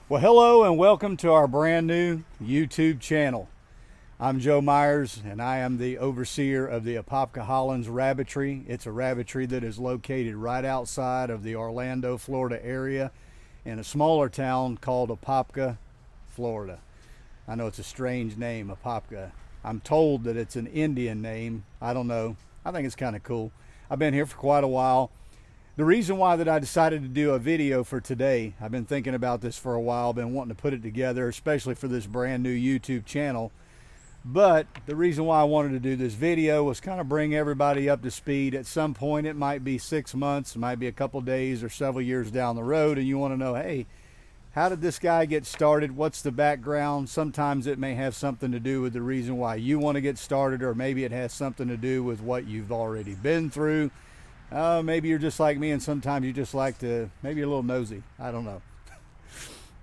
Well, hello and welcome to our brand new YouTube channel. I'm Joe Myers and I am the overseer of the Apopka Holland's Rabbitry. It's a rabbitry that is located right outside of the Orlando, Florida area in a smaller town called Apopka, Florida. I know it's a strange name, Apopka. I'm told that it's an Indian name. I don't know. I think it's kind of cool. I've been here for quite a while. The reason why that I decided to do a video for today, I've been thinking about this for a while, been wanting to put it together, especially for this brand new YouTube channel. But the reason why I wanted to do this video was kind of bring everybody up to speed. At some point, it might be 6 months, it might be a couple days or several years down the road, and you want to know, hey, how did this guy get started? What's the background? Sometimes it may have something to do with the reason why you want to get started, or maybe it has something to do with what you've already been through. Maybe you're just like me and sometimes you just like to, maybe you're a little nosy. I don't know.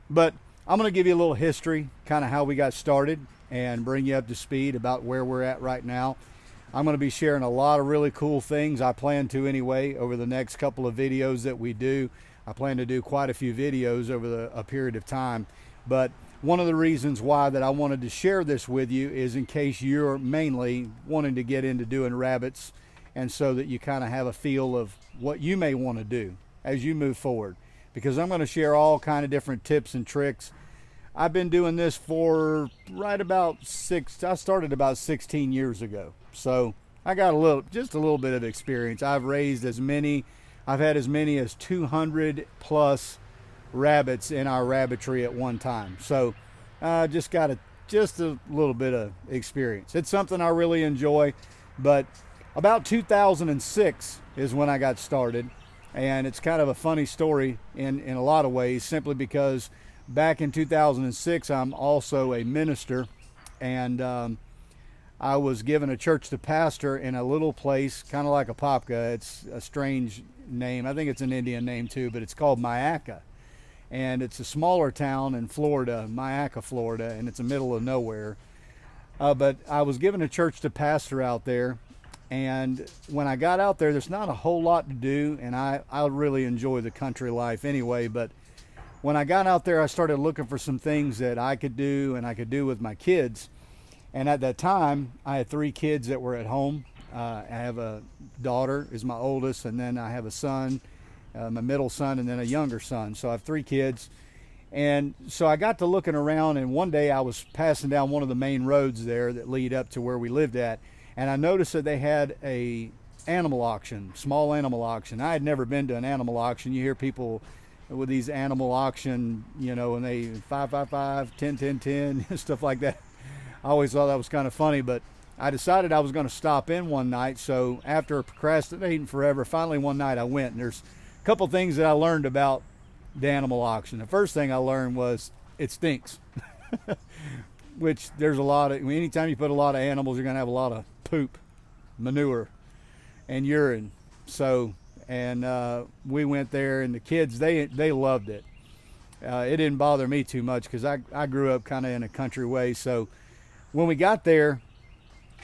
But I'm going to give you a little history, kind of how we got started, and bring you up to speed about where we're at right now. I'm going to be sharing a lot of really cool things. I plan to anyway over the next couple of videos that we do. I plan to do quite a few videos over a period of time. But one of the reasons why that I wanted to share this with you is in case you're mainly wanting to get into doing rabbits, and so that you kind of have a feel of what you may want to do as you move forward, because I'm going to share all kind of different tips and tricks. I've been doing this for I started about 16 years ago, so I got just a little bit of experience. I've had as many as 200 plus rabbits in our rabbitry at one time, so just got just a little bit of experience. It's something I really enjoy. But about 2006 is when I got started, and it's kind of a funny story in a lot of ways, simply because back in 2006 I'm also a minister, and I was given a church to pastor in a little place kind of like Apopka. It's a strange name. I think it's an Indian name too, but it's called Myakka, and it's a smaller town in Florida, Myakka, Florida, and it's the middle of nowhere. But I was given a church to pastor out there. And when I got out there, there's not a whole lot to do, and I really enjoy the country life anyway. But when I got out there, I started looking for some things that I could do and I could do with my kids. And at that time, I had 3 kids that were at home. I have a daughter, is my oldest, and then I have a son, my middle son, and then a younger son. So I have 3 kids. And so I got to looking around, and one day I was passing down one of the main roads there that lead up to where we lived at. And I noticed that they had a animal auction, small animal auction. I had never been to an animal auction. You hear people with these animal auction, and they 555, 10, 10, 10, stuff like that. I always thought that was kind of funny, but I decided I was going to stop in one night. So after procrastinating forever, finally one night I went, and there's a couple things that I learned about the animal auction. The first thing I learned was it stinks. Which there's a lot of, anytime you put a lot of animals, you're going to have a lot of poop, manure, and urine. So, and we went there, and the kids, they loved it. It didn't bother me too much because I grew up kind of in a country way. So when we got there,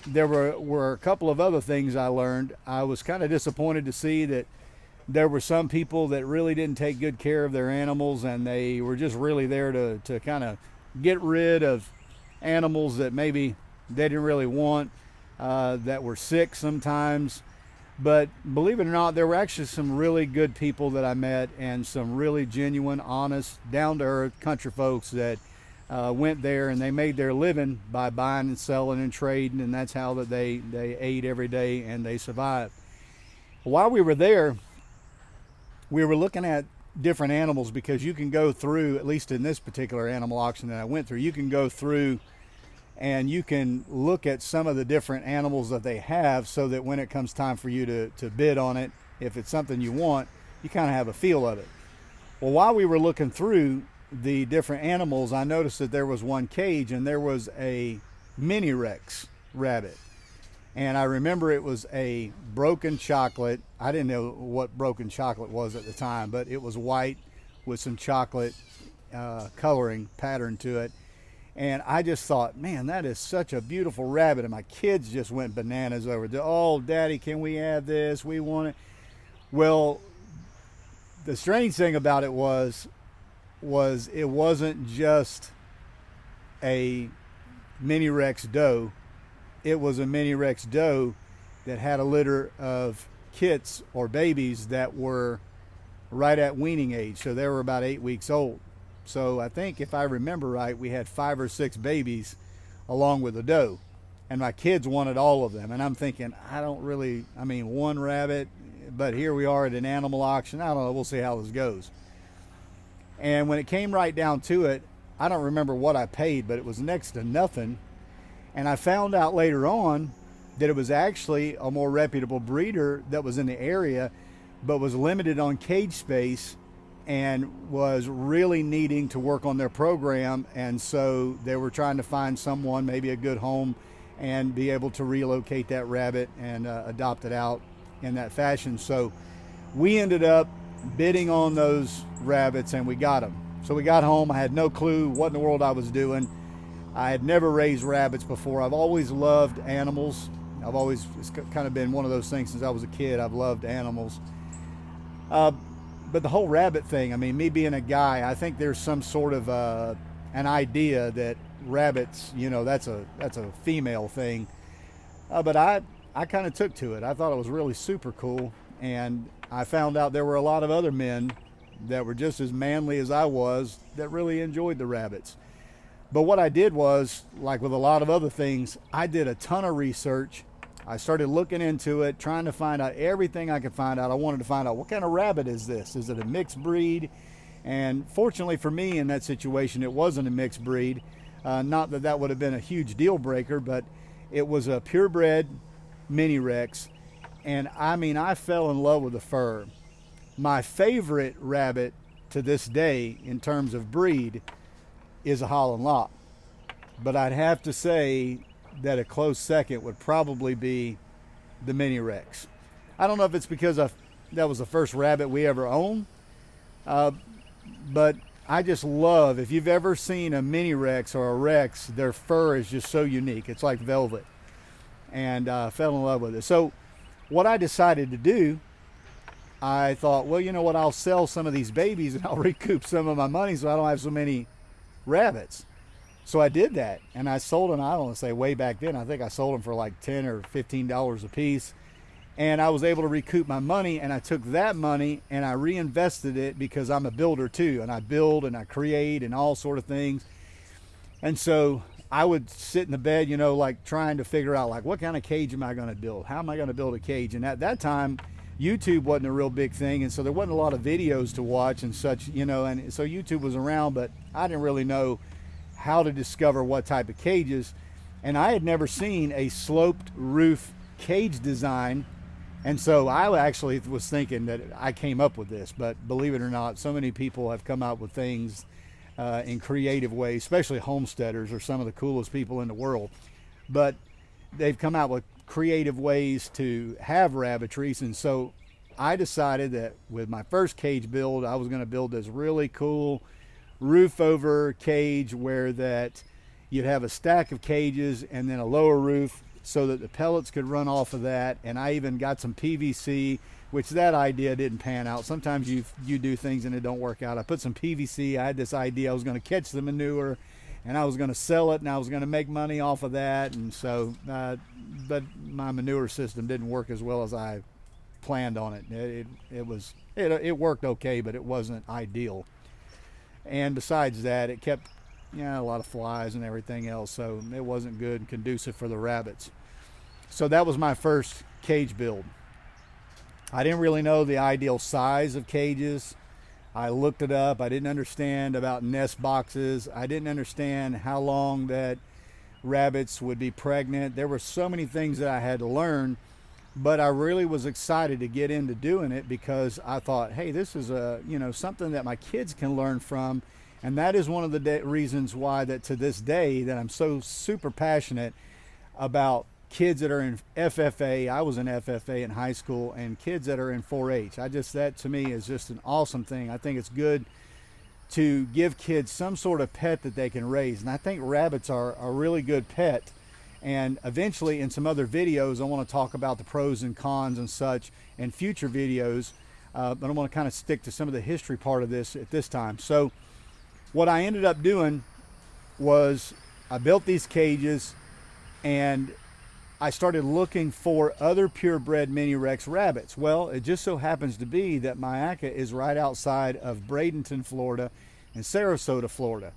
there were a couple of other things I learned. I was kind of disappointed to see that there were some people that really didn't take good care of their animals, and they were just really there to kind of get rid of animals that maybe they didn't really want, that were sick sometimes. But believe it or not, there were actually some really good people that I met, and some really genuine, honest, down-to-earth country folks that went there, and they made their living by buying and selling and trading, and that's how that they ate every day and they survived. While we were there, we were looking at different animals, because you can go through, at least in this particular animal auction that I went through, you can go through and you can look at some of the different animals that they have, so that when it comes time for you to bid on it, if it's something you want, you kind of have a feel of it. Well, while we were looking through the different animals, I noticed that there was one cage, and there was a mini Rex rabbit. And I remember it was a broken chocolate. I didn't know what broken chocolate was at the time, but it was white with some chocolate coloring pattern to it. And I just thought, man, that is such a beautiful rabbit. And my kids just went bananas over it. Oh, Daddy, can we have this? We want it. Well, the strange thing about it was was it wasn't just a mini Rex doe. It was a mini Rex doe that had a litter of kits or babies that were right at weaning age. So they were about 8 weeks old. So I think if I remember right, we had 5 or 6 babies along with the doe. And my kids wanted all of them. And I'm thinking, I mean, one rabbit, but here we are at an animal auction. I don't know, we'll see how this goes. And when it came right down to it, I don't remember what I paid, but it was next to nothing. And I found out later on that it was actually a more reputable breeder that was in the area, but was limited on cage space and was really needing to work on their program. And so they were trying to find someone, maybe a good home, and be able to relocate that rabbit and adopt it out in that fashion. So we ended up bidding on those rabbits and we got them. So we got home. I had no clue what in the world I was doing. I had never raised rabbits before. I've always loved animals. It's kind of been one of those things since I was a kid. I've loved animals. But the whole rabbit thing, I mean, me being a guy, I think there's some sort of an idea that rabbits, that's a female thing. But I kind of took to it. I thought it was really super cool. And I found out there were a lot of other men that were just as manly as I was that really enjoyed the rabbits. But what I did was, like with a lot of other things, I did a ton of research. I started looking into it, trying to find out everything I could find out. I wanted to find out, what kind of rabbit is this? Is it a mixed breed? And fortunately for me in that situation, it wasn't a mixed breed. Not that that would have been a huge deal breaker, but it was a purebred mini Rex. And I mean, I fell in love with the fur. My favorite rabbit to this day in terms of breed is a Holland Lop. But I'd have to say that a close second would probably be the mini Rex. I don't know if it's because that was the first rabbit we ever owned, but I just love, if you've ever seen a mini Rex or a Rex, their fur is just so unique. It's like velvet. And I fell in love with it. So what I decided to do, I thought, well, you know what, I'll sell some of these babies and I'll recoup some of my money so I don't have so many rabbits. So I did that, and I sold them. I don't want to say way back then. I think I sold them for like $10 or $15 a piece, and I was able to recoup my money. And I took that money and I reinvested it because I'm a builder too, and I build and I create and all sort of things. And so I would sit in the bed, like trying to figure out like, what kind of cage am I going to build? How am I going to build a cage? And at that time, YouTube wasn't a real big thing, and so there wasn't a lot of videos to watch and such, and so YouTube was around, but I didn't really know how to discover what type of cages. And I had never seen a sloped roof cage design, and so I actually was thinking that I came up with this, but believe it or not, so many people have come out with things in creative ways, especially homesteaders are some of the coolest people in the world, but they've come out with creative ways to have rabbitries. And so I decided that with my first cage build, I was going to build this really cool roof over cage where that you'd have a stack of cages and then a lower roof so that the pellets could run off of that. And I even got some PVC, which that idea didn't pan out. Sometimes you do things and it don't work out. I put some PVC. I had this idea I was going to catch the manure and I was going to sell it and I was going to make money off of that. And so but my manure system didn't work as well as I planned on it. It worked okay, but it wasn't ideal. And besides that, it kept a lot of flies and everything else, so it wasn't good and conducive for the rabbits. So that was my first cage build. I didn't really know the ideal size of cages. I looked it up. I didn't understand about nest boxes. I didn't understand how long that rabbits would be pregnant. There were so many things that I had to learn, but I really was excited to get into doing it because I thought, hey, this is something that my kids can learn from. And that is one of the reasons why that to this day that I'm so super passionate about kids that are in FFA. I was in FFA in high school, and kids that are in 4-H. That to me is just an awesome thing. I think it's good to give kids some sort of pet that they can raise. And I think rabbits are a really good pet. And eventually in some other videos, I want to talk about the pros and cons and such in future videos. But I want to kind of stick to some of the history part of this at this time. So what I ended up doing was I built these cages, and I started looking for other purebred mini Rex rabbits. Well, it just so happens to be that Myakka is right outside of Bradenton, Florida, and Sarasota, Florida.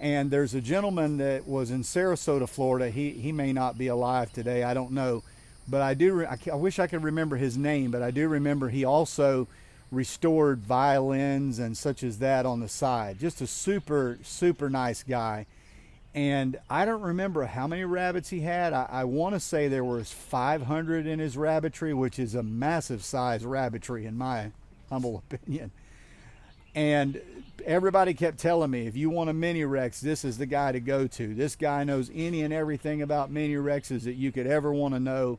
And there's a gentleman that was in Sarasota, Florida. He may not be alive today, I don't know. But I wish I could remember his name, but I do remember he also restored violins and such as that on the side. Just a super, super nice guy. And I don't remember how many rabbits he had. I want to say there was 500 in his rabbitry, which is a massive size rabbitry in my humble opinion. And everybody kept telling me, if you want a mini Rex, this is the guy to go to. This guy knows any and everything about mini Rexes that you could ever want to know.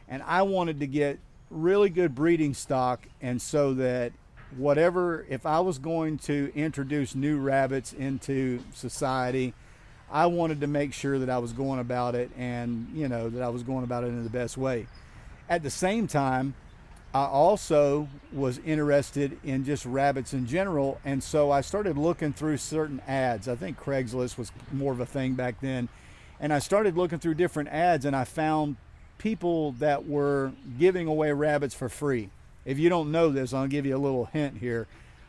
And I wanted to get really good breeding stock, and so that if I was going to introduce new rabbits into society, I wanted to make sure that I was going about it, and that I was going about it in the best way. At the same time, I also was interested in just rabbits in general, and so I started looking through certain ads. I think Craigslist was more of a thing back then, and I started looking through different ads, and I found people that were giving away rabbits for free. If you don't know this, I'll give you a little hint here.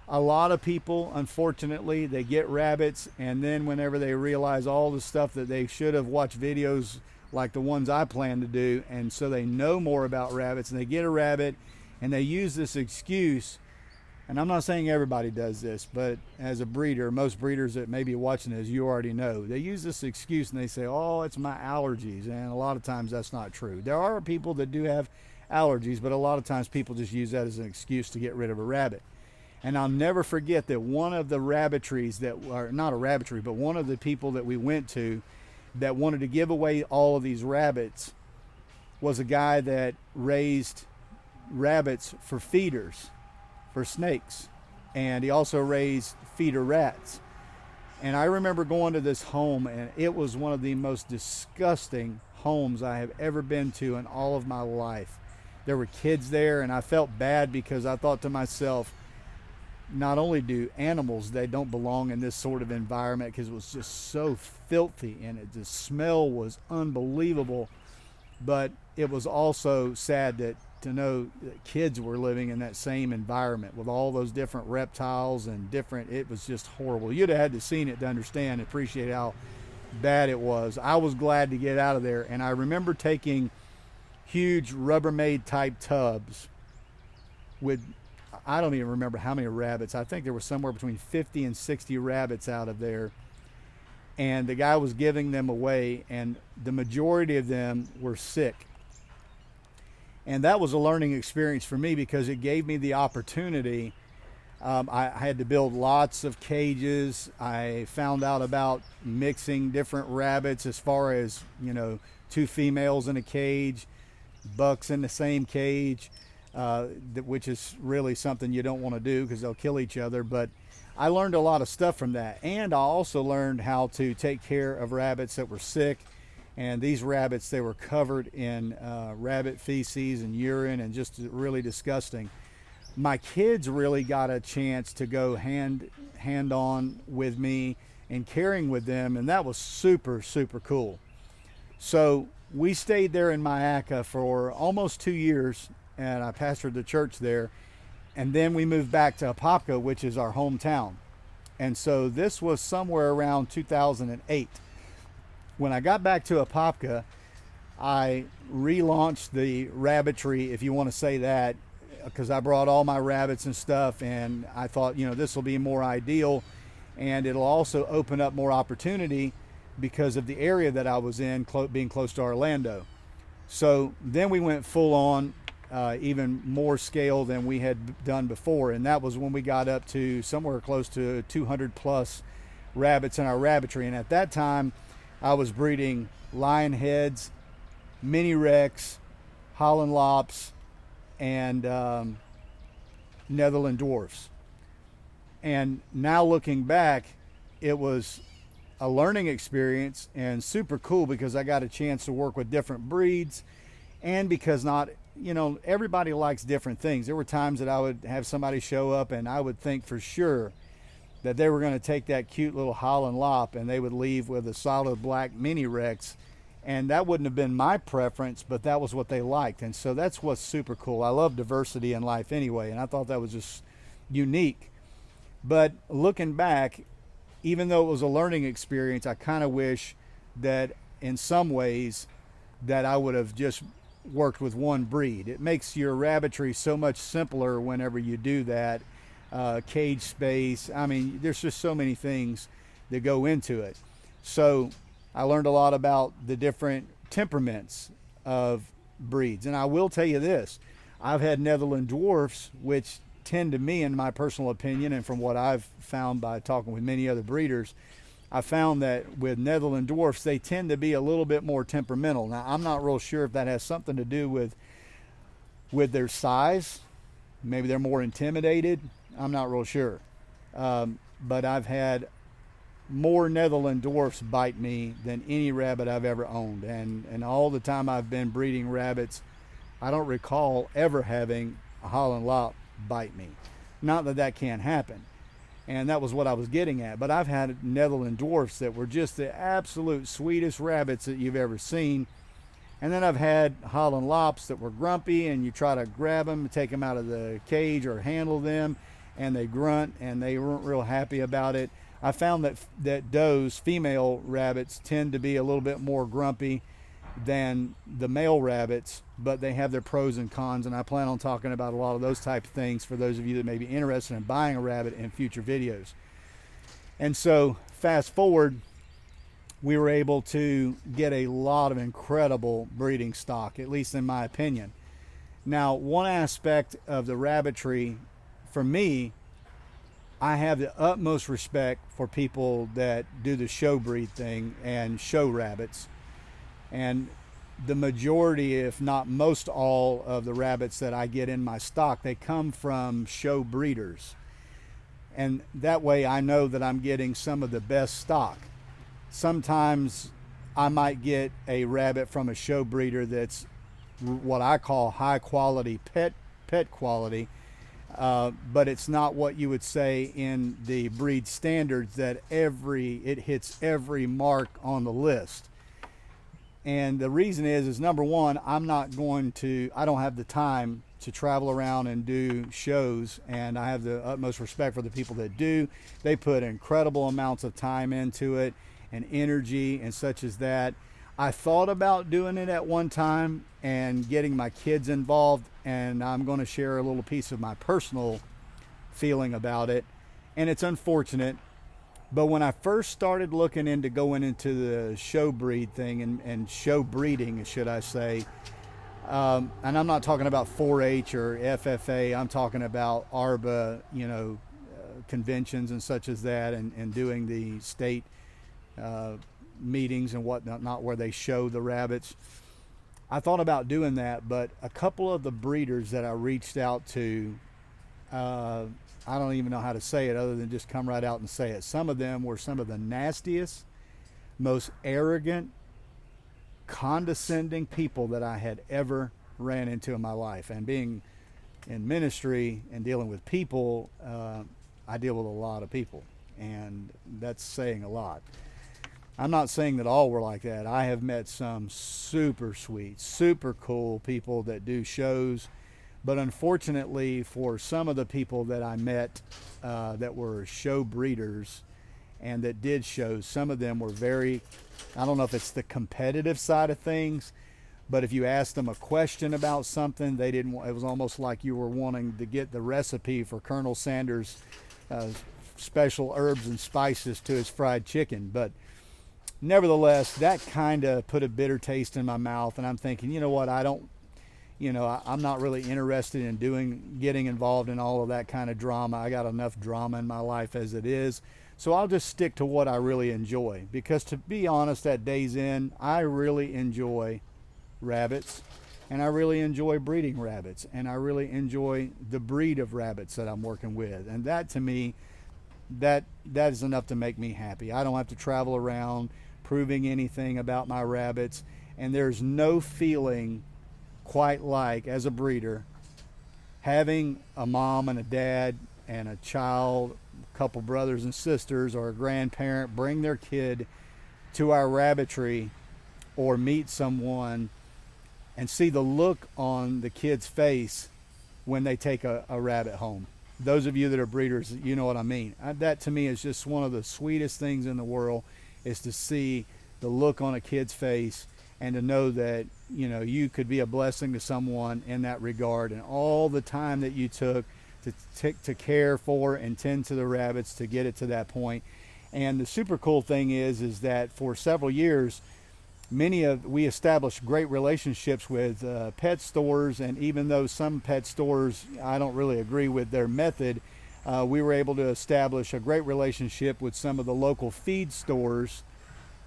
A lot of people, unfortunately, they get rabbits, and then whenever they realize all the stuff that they should have watched videos like the ones I plan to do, and so they know more about rabbits, and they get a rabbit and they use this excuse. And I'm not saying everybody does this, but as a breeder, most breeders that may be watching this, you already know, they use this excuse and they say, oh, it's my allergies. And a lot of times that's not true. There are people that do have allergies, but a lot of times people just use that as an excuse to get rid of a rabbit. And I'll never forget that one of the rabbitries not a rabbitry, but one of the people that we went to that wanted to give away all of these rabbits was a guy that raised rabbits for feeders, for snakes. And he also raised feeder rats. And I remember going to this home, and it was one of the most disgusting homes I have ever been to in all of my life. There were kids there, and I felt bad because I thought to myself, not only do animals, they don't belong in this sort of environment, because it was just so filthy and the smell was unbelievable, but it was also sad to know that kids were living in that same environment with all those different reptiles and it was just horrible. You'd have had to seen it to understand and appreciate how bad it was. I was glad to get out of there, and I remember taking huge Rubbermaid type tubs with, I don't even remember how many rabbits. I think there was somewhere between 50 and 60 rabbits out of there. And the guy was giving them away, and the majority of them were sick. And that was a learning experience for me, because it gave me the opportunity. I had to build lots of cages. I found out about mixing different rabbits, as far as, two females in a cage, bucks in the same cage. Which is really something you don't want to do, because they'll kill each other. But I learned a lot of stuff from that, and I also learned how to take care of rabbits that were sick. And these rabbits, they were covered in rabbit feces and urine, and just really disgusting. My kids really got a chance to go hand on with me and caring with them, and that was super, super cool. So we stayed there in Myakka for almost 2 years, and I pastored the church there. And then we moved back to Apopka, which is our hometown. And so this was somewhere around 2008. When I got back to Apopka, I relaunched the rabbitry, if you want to say that, because I brought all my rabbits and stuff, and I thought, this will be more ideal, and it'll also open up more opportunity because of the area that I was in, being close to Orlando. So then we went full on, even more scale than we had done before, and that was when we got up to somewhere close to 200 plus rabbits in our rabbitry. And at that time, I was breeding lion heads, mini Rex, Holland Lops, and Netherland dwarfs. And now looking back, it was a learning experience and super cool, because I got a chance to work with different breeds, and because everybody likes different things. There were times that I would have somebody show up and I would think for sure that they were going to take that cute little Holland Lop and they would leave with a solid black mini Rex. And that wouldn't have been my preference, but that was what they liked. And so that's what's super cool. I love diversity in life anyway, and I thought that was just unique. But looking back, even though it was a learning experience, I kind of wish that in some ways that I would have just worked with one breed. It makes your rabbitry so much simpler whenever you do that. Cage space, I mean, there's just so many things that go into it. So I learned a lot about the different temperaments of breeds. And I will tell you this, I've had Netherland dwarfs, which tend to me, in my personal opinion, and from what I've found by talking with many other breeders, I found that with Netherland dwarfs, they tend to be a little bit more temperamental. Now, I'm not real sure if that has something to do with their size. Maybe they're more intimidated. I'm not real sure. But I've had more Netherland dwarfs bite me than any rabbit I've ever owned. And all the time I've been breeding rabbits, I don't recall ever having a Holland Lop bite me. Not that that can't happen. And that was what I was getting at. But I've had Netherland dwarfs that were just the absolute sweetest rabbits that you've ever seen. And then I've had Holland Lops that were grumpy, and you try to grab them, take them out of the cage or handle them, and they grunt, and they weren't real happy about it. I found that does, female rabbits, tend to be a little bit more grumpy than the male rabbits, but they have their pros and cons, and I plan on talking about a lot of those type of things for those of you that may be interested in buying a rabbit in future videos. And so fast forward, we were able to get a lot of incredible breeding stock, at least in my opinion. Now, one aspect of the rabbitry, for me, I have the utmost respect for people that do the show breed thing and show rabbits. And the majority, if not most all, of the rabbits that I get in my stock, they come from show breeders. And that way I know that I'm getting some of the best stock. Sometimes I might get a rabbit from a show breeder that's what I call high quality pet quality, but it's not what you would say in the breed standards that it hits every mark on the list. And the reason is number one, I don't have the time to travel around and do shows, and I have the utmost respect for the people that do. They put incredible amounts of time into it and energy and such as that. I thought about doing it at one time and getting my kids involved, and I'm going to share a little piece of my personal feeling about it. And it's unfortunate, but when I first started looking into going into the show breed thing and show breeding, should I say, and I'm not talking about 4-H or FFA, I'm talking about ARBA, conventions and such as that, and doing the state meetings and whatnot, where they show the rabbits. I thought about doing that, but a couple of the breeders that I reached out to, I don't even know how to say it other than just come right out and say it. Some of them were some of the nastiest, most arrogant, condescending people that I had ever ran into in my life. And being in ministry and dealing with people, I deal with a lot of people, and that's saying a lot. I'm not saying that all were like that. I have met some super sweet, super cool people that do shows, but unfortunately for some of the people that I met that were show breeders and that did shows, some of them were very, I don't know if it's the competitive side of things, but if you asked them a question about something, they didn't. It was almost like you were wanting to get the recipe for Colonel Sanders' special herbs and spices to his fried chicken. But nevertheless, that kind of put a bitter taste in my mouth, and I'm thinking, you know what, I'm not really interested in getting involved in all of that kind of drama. I got enough drama in my life as it is, so I'll just stick to what I really enjoy. Because to be honest, at day's end, I really enjoy rabbits, and I really enjoy breeding rabbits, and I really enjoy the breed of rabbits that I'm working with. And that, to me, that is enough to make me happy. I don't have to travel around proving anything about my rabbits, and there's no feeling quite like, as a breeder, having a mom and a dad and a child, couple brothers and sisters or a grandparent bring their kid to our rabbitry or meet someone and see the look on the kid's face when they take a rabbit home. Those of you that are breeders, you know what I mean. That to me is just one of the sweetest things in the world, is to see the look on a kid's face and to know that, you know, you could be a blessing to someone in that regard, and all the time that you took to care for and tend to the rabbits to get it to that point. And the super cool thing is that for several years, we established great relationships with pet stores, and even though some pet stores I don't really agree with their method, we were able to establish a great relationship with some of the local feed stores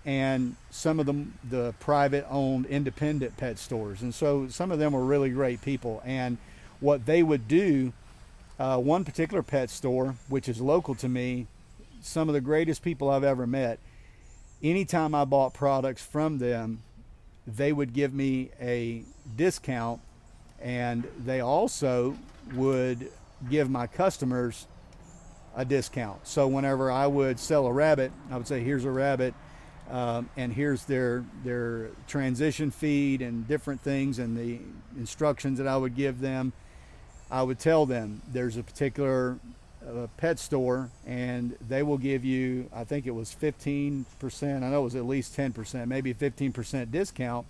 and some of the private owned independent pet stores. And so some of them were really great people, and what they would do, one particular pet store which is local to me, some of the greatest people I've ever met, anytime I bought products from them, they would give me a discount, and they also would give my customers a discount. So whenever I would sell a rabbit, I would say, here's a rabbit, and here's their transition feed and different things and the instructions that I would give them. I would tell them there's a particular pet store, and they will give you, I think it was 15%, I know it was at least 10%, maybe 15% discount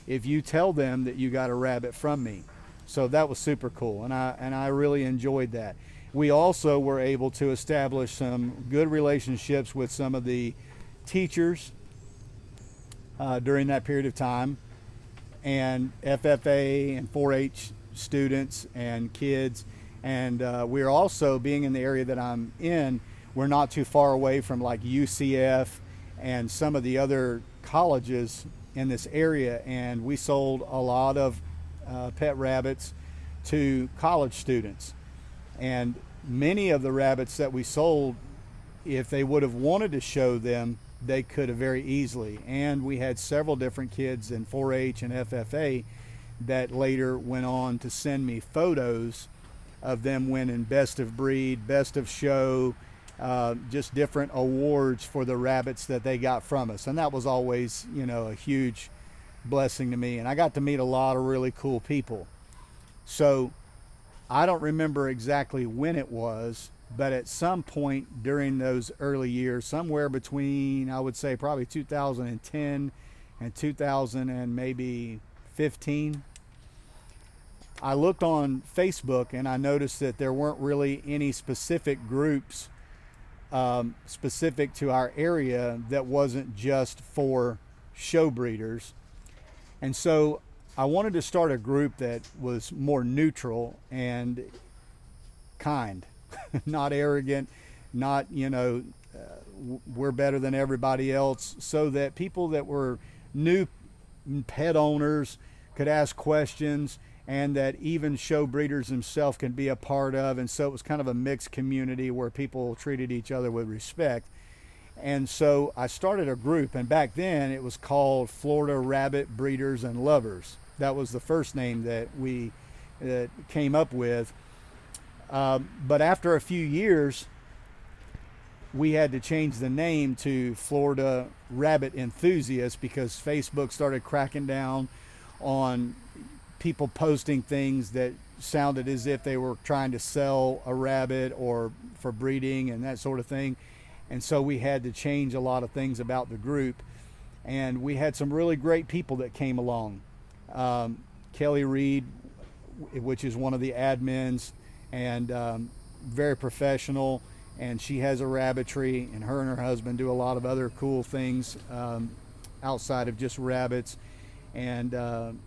if you tell them that you got a rabbit from me. So that was super cool, and I really enjoyed that. We also were able to establish some good relationships with some of the teachers during that period of time, and FFA and 4-H students and kids. And we're also, being in the area that I'm in, we're not too far away from like UCF and some of the other colleges in this area, and we sold a lot of pet rabbits to college students. And many of the rabbits that we sold, if they would have wanted to show them, they could have very easily. And we had several different kids in 4-H and FFA that later went on to send me photos of them winning best of breed, best of show, just different awards for the rabbits that they got from us. And that was always, you know, a huge blessing to me. And I got to meet a lot of really cool people. So I don't remember exactly when it was, but at some point during those early years, somewhere between, I would say probably 2010 and 2000 and maybe 15, I looked on Facebook and I noticed that there weren't really any specific groups specific to our area that wasn't just for show breeders. And so I wanted to start a group that was more neutral and kind, not arrogant, not, you know, we're better than everybody else, so that people that were new pet owners could ask questions, and that even show breeders themselves can be a part of. And so it was kind of a mixed community where people treated each other with respect. And so I started a group, and back then it was called Florida Rabbit Breeders and Lovers. That was the first name that we came up with. But after a few years, we had to change the name to Florida Rabbit Enthusiasts, because Facebook started cracking down on people posting things that sounded as if they were trying to sell a rabbit or for breeding and that sort of thing. And so we had to change a lot of things about the group. And we had some really great people that came along. Kelly Reed, which is one of the admins, and very professional, and she has a rabbitry, and her husband do a lot of other cool things outside of just rabbits. And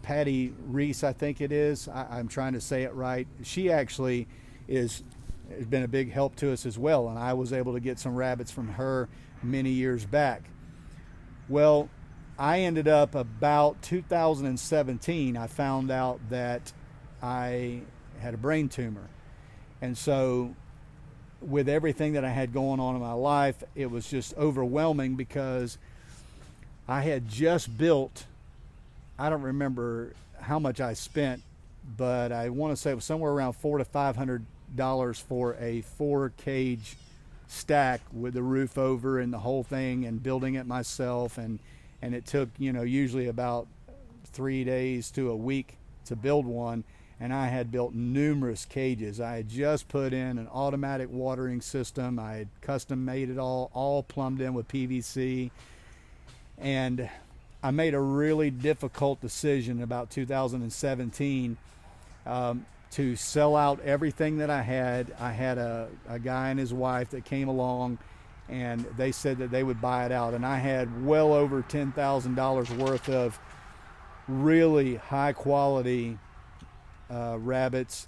Patty Reese, I think it is, I'm trying to say it right, she actually has been a big help to us as well, and I was able to get some rabbits from her many years back. Well, I ended up about 2017, I found out that I had a brain tumor. And so with everything that I had going on in my life, it was just overwhelming, because I had just built, I don't remember how much I spent, but I want to say it was somewhere around $400 to for a 4 cage stack with the roof over and the whole thing, and building it myself. And it took, usually about 3 days to a week to build one. And I had built numerous cages. I had just put in an automatic watering system. I had custom made it all plumbed in with PVC. And I made a really difficult decision about 2017 to sell out everything that I had. I had a guy and his wife that came along, and they said that they would buy it out. And I had well over $10,000 worth of really high quality rabbits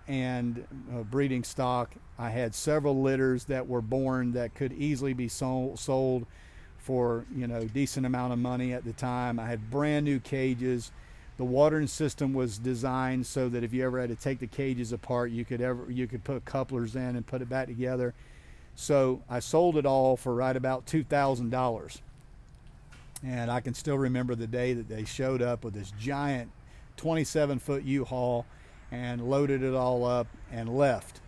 and breeding stock. I had several litters that were born that could easily be sold for decent amount of money at the time. I had brand new cages. The watering system was designed so that if you ever had to take the cages apart, you could put couplers in and put it back together. So I sold it all for right about $2,000. And I can still remember the day that they showed up with this giant 27-foot U-Haul and loaded it all up and left.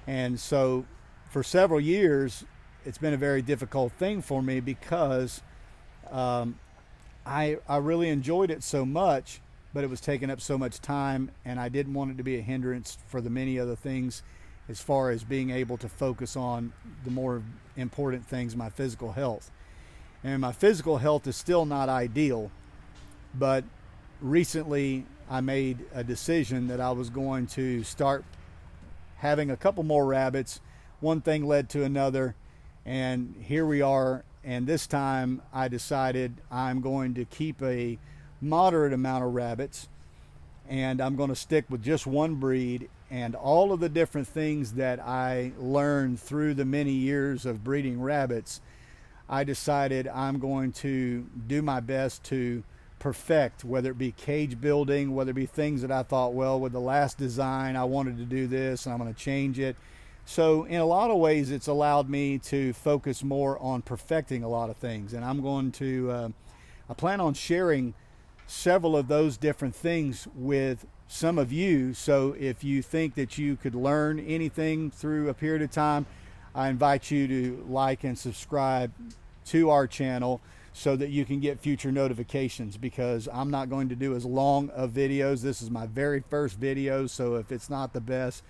And so for several years, it's been a very difficult thing for me because I really enjoyed it so much, but it was taking up so much time, and I didn't want it to be a hindrance for the many other things as far as being able to focus on the more important things, my physical health. And my physical health is still not ideal, but recently I made a decision that I was going to start having a couple more rabbits. One thing led to another, and here we are. And this time I decided I'm going to keep a moderate amount of rabbits, and I'm going to stick with just one breed. And all of the different things that I learned through the many years of breeding rabbits, I decided I'm going to do my best to perfect, whether it be cage building, whether it be things that I thought, well, with the last design I wanted to do this and I'm going to change it. So in a lot of ways, it's allowed me to focus more on perfecting a lot of things. And I'm going to, I plan on sharing several of those different things with some of you. So if you think that you could learn anything through a period of time, I invite you to like and subscribe to our channel so that you can get future notifications, because I'm not going to do as long of videos. This is my very first video, so if it's not the best,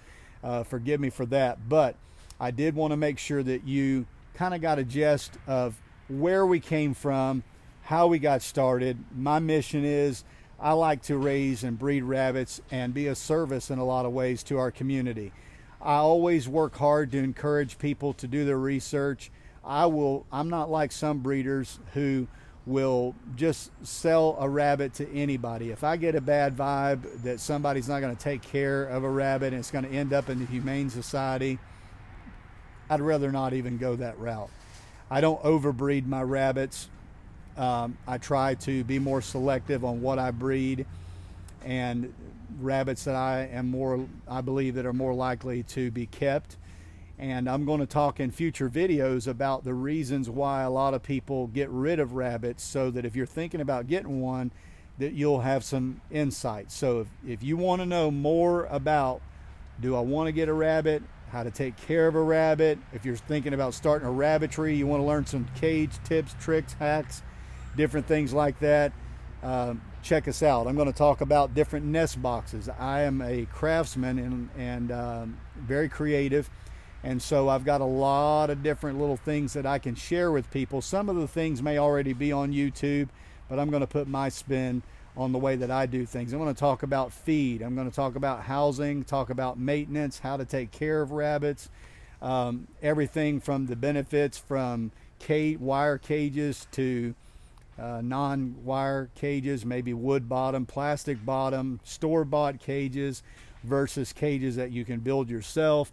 forgive me for that. But I did want to make sure that you kind of got a gist of where we came from, how we got started. My mission is I like to raise and breed rabbits and be a service in a lot of ways to our community. I always work hard to encourage people to do their research. I'm not like some breeders who will just sell a rabbit to anybody. If I get a bad vibe that somebody's not going to take care of a rabbit and it's going to end up in the Humane Society, I'd rather not even go that route. I don't overbreed my rabbits. I try to be more selective on what I breed, and rabbits that I believe that are more likely to be kept. And I'm going to talk in future videos about the reasons why a lot of people get rid of rabbits, so that if you're thinking about getting one, that you'll have some insight. So if you want to know more about, do I want to get a rabbit, how to take care of a rabbit, if you're thinking about starting a rabbitry, you want to learn some cage tips, tricks, hacks, different things like that, check us out. I'm going to talk about different nest boxes. I am a craftsman and very creative. And so I've got a lot of different little things that I can share with people. Some of the things may already be on YouTube, but I'm going to put my spin on the way that I do things. I'm going to talk about feed. I'm going to talk about housing, talk about maintenance, how to take care of rabbits, everything from the benefits from wire cages to non-wire cages, maybe wood bottom, plastic bottom, store-bought cages versus cages that you can build yourself.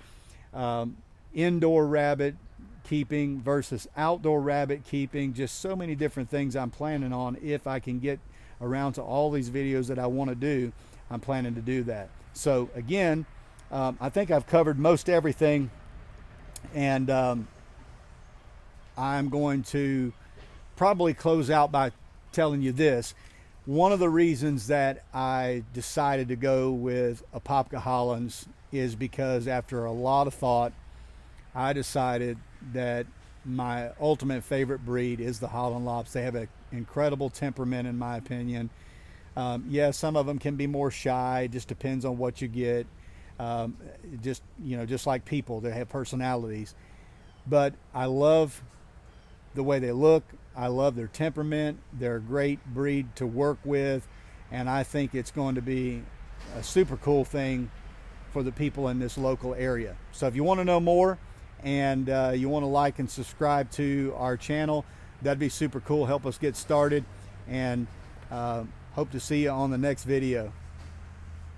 Indoor rabbit keeping versus outdoor rabbit keeping, just so many different things I'm planning on. If I can get around to all these videos that I want to do, I'm planning to do that. So again, I think I've covered most everything, and I'm going to probably close out by telling you this. One of the reasons that I decided to go with Apopka Hollands is because after a lot of thought, I decided that my ultimate favorite breed is the Holland Lops. They have an incredible temperament, in my opinion. Yeah, some of them can be more shy. It just depends on what you get. Just like people, they have personalities. But I love the way they look. I love their temperament. They're a great breed to work with, and I think it's going to be a super cool thing for the people in this local area. So if you want to know more and you want to like and subscribe to our channel, that'd be super cool. Help us get started, and hope to see you on the next video.